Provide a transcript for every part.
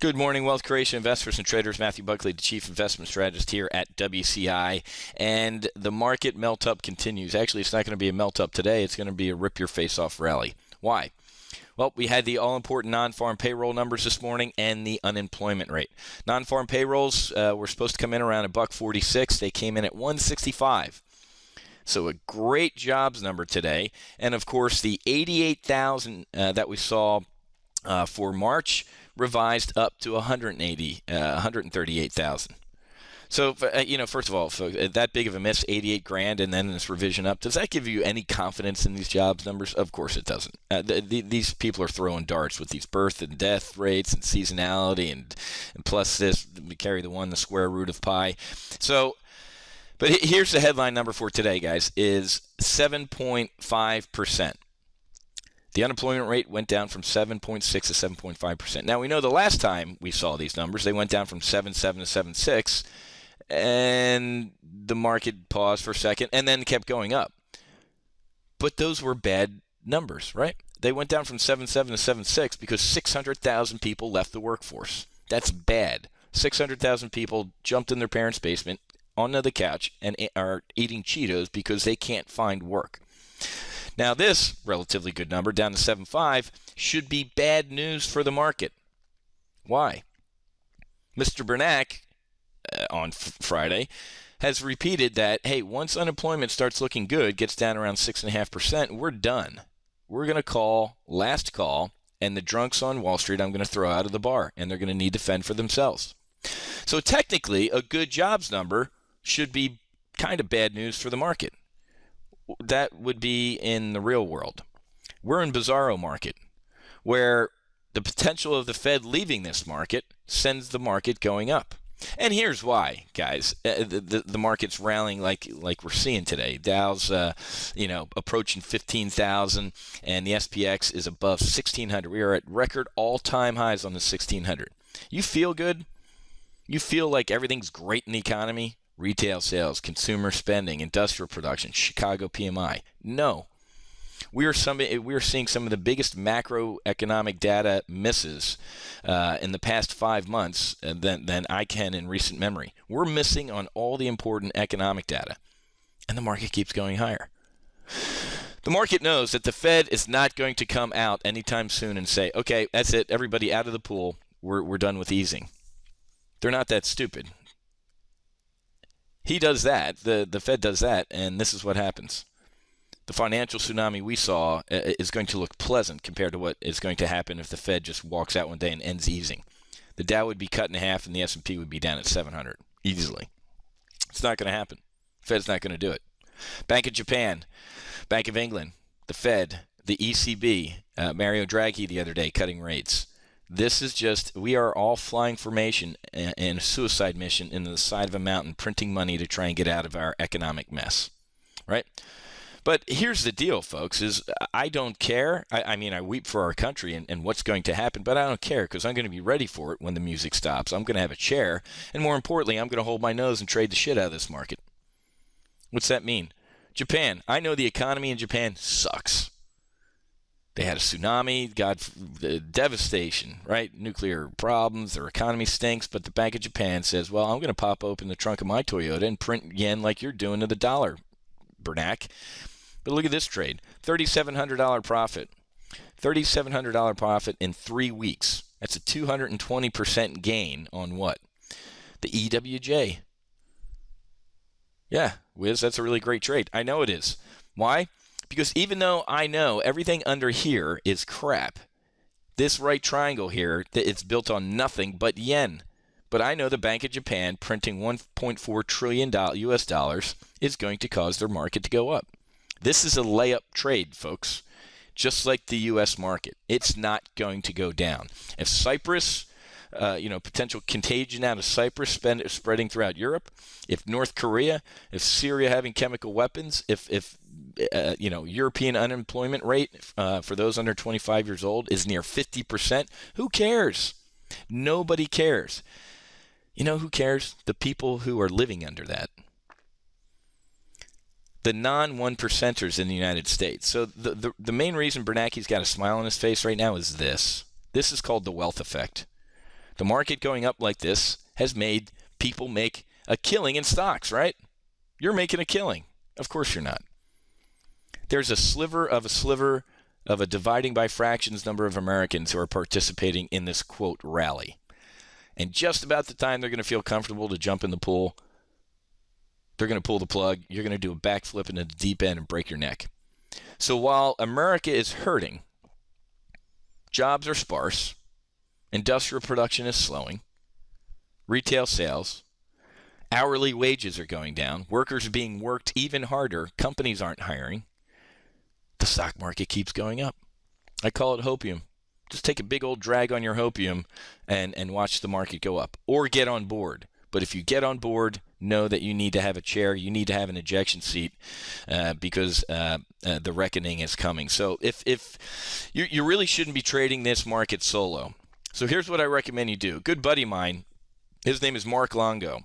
Good morning, wealth creation investors and traders. Matthew Buckley, the chief investment strategist here at WCI. And the market melt up continues. Actually, it's not going to be a melt up today. It's going to be a rip your face off rally. Why? Well, we had the all-important non-farm payroll numbers this morning and the unemployment rate. Non-farm payrolls were supposed to come in around $1.46. They came in at 165. So a great jobs number today. And, of course, the 88,000 that we saw for March revised up to 138,000. So, first of all, that big of a miss, 88 grand, and then this revision up, does that give you any confidence in these jobs numbers? Of course it doesn't. These people are throwing darts with these birth and death rates and seasonality, and plus this, we carry the square root of pi. So, but here's the headline number for today, guys, is 7.5%. The unemployment rate went down from 7.6 to 7.5%. Now, we know the last time we saw these numbers, they went down from 7.7 to 7.6, and the market paused for a second and then kept going up. But those were bad numbers, right? They went down from 7.7 to 7.6 because 600,000 people left the workforce. That's bad. 600,000 people jumped in their parents' basement onto the couch and are eating Cheetos because they can't find work. Now, this relatively good number, down to 7.5, should be bad news for the market. Why? Mr. Bernanke, on Friday, has repeated that, hey, once unemployment starts looking good, gets down around 6.5%, we're done. We're going to call last call, and the drunks on Wall Street I'm going to throw out of the bar, and they're going to need to fend for themselves. So technically, a good jobs number should be kind of bad news for the market. That would be in the real world. We're in bizarro market, where the potential of the Fed leaving this market sends the market going up. And here's why, guys. The market's rallying like we're seeing today. Dow's approaching 15,000, and the SPX is above 1,600. We are at record all-time highs on the 1,600. You feel good? You feel like everything's great in the economy? Retail sales, consumer spending, industrial production, Chicago PMI. No. We are seeing some of the biggest macroeconomic data misses in the past 5 months than I can in recent memory. We're missing on all the important economic data, and the market keeps going higher. The market knows that the Fed is not going to come out anytime soon and say, okay, that's it, everybody out of the pool, we're done with easing. They're not that stupid. He does that, the Fed does that, and this is what happens. The financial tsunami we saw is going to look pleasant compared to what is going to happen if the Fed just walks out one day and ends easing. The Dow would be cut in half and the S&P would be down at 700 easily. It's not going to happen. The Fed's not going to do it. Bank of Japan, Bank of England, the Fed, the ECB, Mario Draghi the other day cutting rates. This is just, we are all flying formation and a suicide mission into the side of a mountain, printing money to try and get out of our economic mess, right? But here's the deal, folks, is I don't care. I weep for our country and what's going to happen, but I don't care because I'm going to be ready for it when the music stops. I'm going to have a chair, and more importantly, I'm going to hold my nose and trade the shit out of this market. What's that mean? Japan. I know the economy in Japan sucks. They had a tsunami, devastation, right? Nuclear problems, their economy stinks, but the Bank of Japan says, well, I'm going to pop open the trunk of my Toyota and print yen like you're doing to the dollar, Bernanke. But look at this trade, $3,700 profit. $3,700 profit in 3 weeks. That's a 220% gain on what? The EWJ. Yeah, Whiz, that's a really great trade. I know it is. Why? Because even though I know everything under here is crap, this right triangle here, it's built on nothing but yen. But I know the Bank of Japan printing $1.4 trillion US dollars is going to cause their market to go up. This is a layup trade, folks, just like the U.S. market. It's not going to go down. If Cyprus, potential contagion out of Cyprus spreading throughout Europe, if North Korea, if Syria having chemical weapons, if European unemployment rate for those under 25 years old is near 50%, who cares? Nobody cares. You know who cares? The people who are living under that. The non-one percenters in the United States. So the main reason Bernanke's got a smile on his face right now is this. This is called the wealth effect. The market going up like this has made people make a killing in stocks, right? You're making a killing. Of course you're not. There's a sliver of a dividing by fractions number of Americans who are participating in this, quote, rally. And just about the time they're going to feel comfortable to jump in the pool, they're going to pull the plug. You're going to do a backflip into the deep end and break your neck. So while America is hurting, jobs are sparse, industrial production is slowing, retail sales, hourly wages are going down, workers are being worked even harder, companies aren't hiring, the stock market keeps going up. I call it hopium. Just take a big old drag on your hopium and watch the market go up, or get on board. But if you get on board, know that you need to have a chair, you need to have an ejection seat, because the reckoning is coming. So if you really shouldn't be trading this market solo. So here's what I recommend you do. A good buddy of mine, his name is Mark Longo.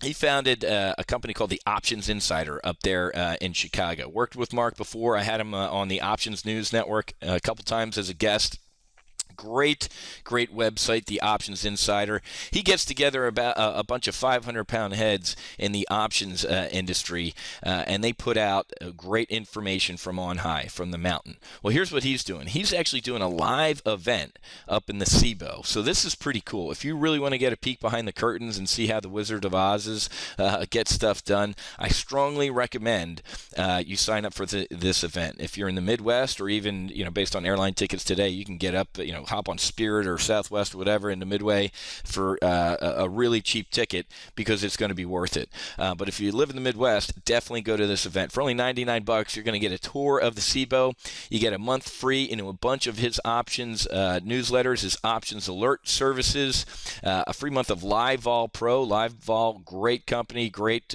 He founded a company called the Options Insider up there in Chicago. Worked with Mark before. I had him on the Options News Network a couple times as a guest. Great website, the Options Insider. He gets together about a bunch of 500-pound heads in the options industry, and they put out great information from on high, from the mountain. Well, here's what he's doing. He's actually doing a live event up in the SIBO. So this is pretty cool. If you really want to get a peek behind the curtains and see how the Wizard of Oz gets stuff done, I strongly recommend you sign up for this event. If you're in the Midwest, or even based on airline tickets today, you can get up, hop on Spirit or Southwest or whatever into Midway for a really cheap ticket, because it's going to be worth it. But if you live in the Midwest, definitely go to this event. For only $99, you're going to get a tour of the SIBO. You get a month free into a bunch of his options newsletters, his options alert services, a free month of Live Vol Pro. Live Vol, great company, great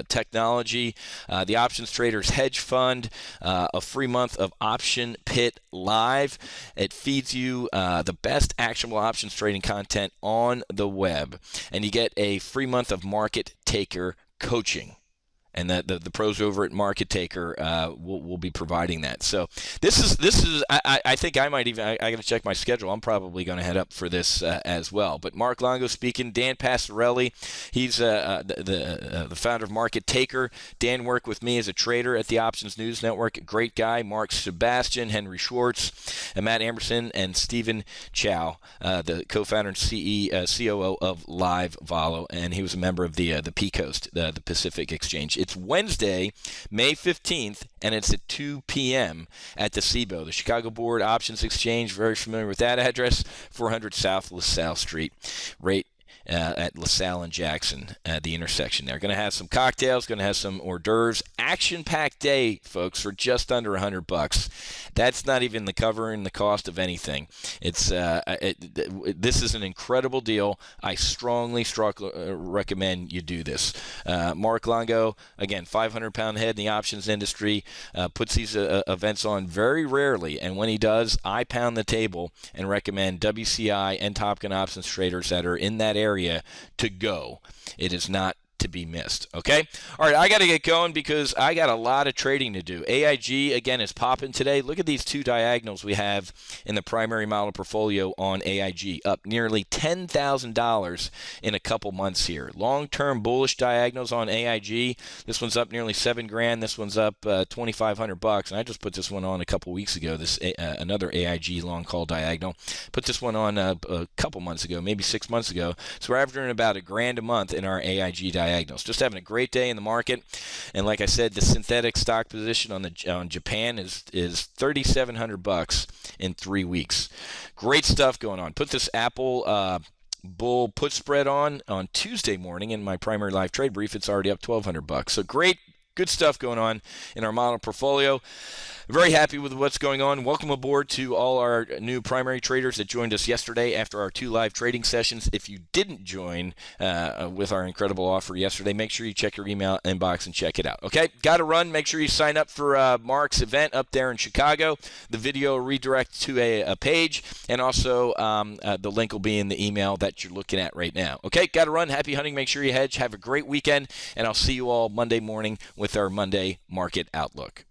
technology. The Options Traders Hedge Fund, a free month of Option Pit Live. It feeds you the best actionable options trading content on the web, and you get a free month of Market Taker coaching. And the pros over at Market Taker will be providing that. So this is I think I might even I got to check my schedule. I'm probably going to head up for this as well. But Mark Longo speaking. Dan Passarelli, he's the founder of Market Taker. Dan worked with me as a trader at the Options News Network. Great guy. Mark Sebastian, Henry Schwartz, and Matt Amberson, and Stephen Chow, the co-founder and COO of Live Volo, and he was a member of the PCoast, the Pacific Exchange. It's Wednesday, May 15th, and it's at 2 p.m. at the SIBO, the Chicago Board Options Exchange. Very familiar with that address, 400 South LaSalle Street, right at LaSalle and Jackson, the intersection there. Going to have some cocktails, going to have some hors d'oeuvres. Action-packed day, folks, for just under $100. That's not even covering the cost of anything. It's this is an incredible deal. I strongly recommend you do this. Mark Longo, again, 500-pound head in the options industry, puts these events on very rarely, and when he does, I pound the table and recommend WCI and Top Gun options traders that are in that area to go. It is not to be missed. Okay? All right, I got to get going because I got a lot of trading to do. AIG, again, is popping today. Look at these two diagonals we have in the primary model portfolio on AIG, up nearly $10,000 in a couple months here. Long-term bullish diagonals on AIG. This one's up nearly $7,000. This one's up $2,500, and I just put this one on a couple weeks ago. This another AIG long call diagonal. Put this one on a couple months ago, maybe 6 months ago. So we're averaging about $1,000 a month in our AIG diagonals. Just having a great day in the market, and like I said, the synthetic stock position on Japan is $3,700 in 3 weeks. Great stuff going on. Put this Apple bull put spread on Tuesday morning in my primary live trade brief. It's already up $1,200. So good stuff going on in our model portfolio. Very happy with what's going on. Welcome aboard to all our new primary traders that joined us yesterday after our 2 live trading sessions. If you didn't join with our incredible offer yesterday, make sure you check your email inbox and check it out. Okay, got to run. Make sure you sign up for Mark's event up there in Chicago. The video will redirect to a page, and also the link will be in the email that you're looking at right now. Okay, got to run. Happy hunting. Make sure you hedge. Have a great weekend, and I'll see you all Monday morning with our Monday Market Outlook.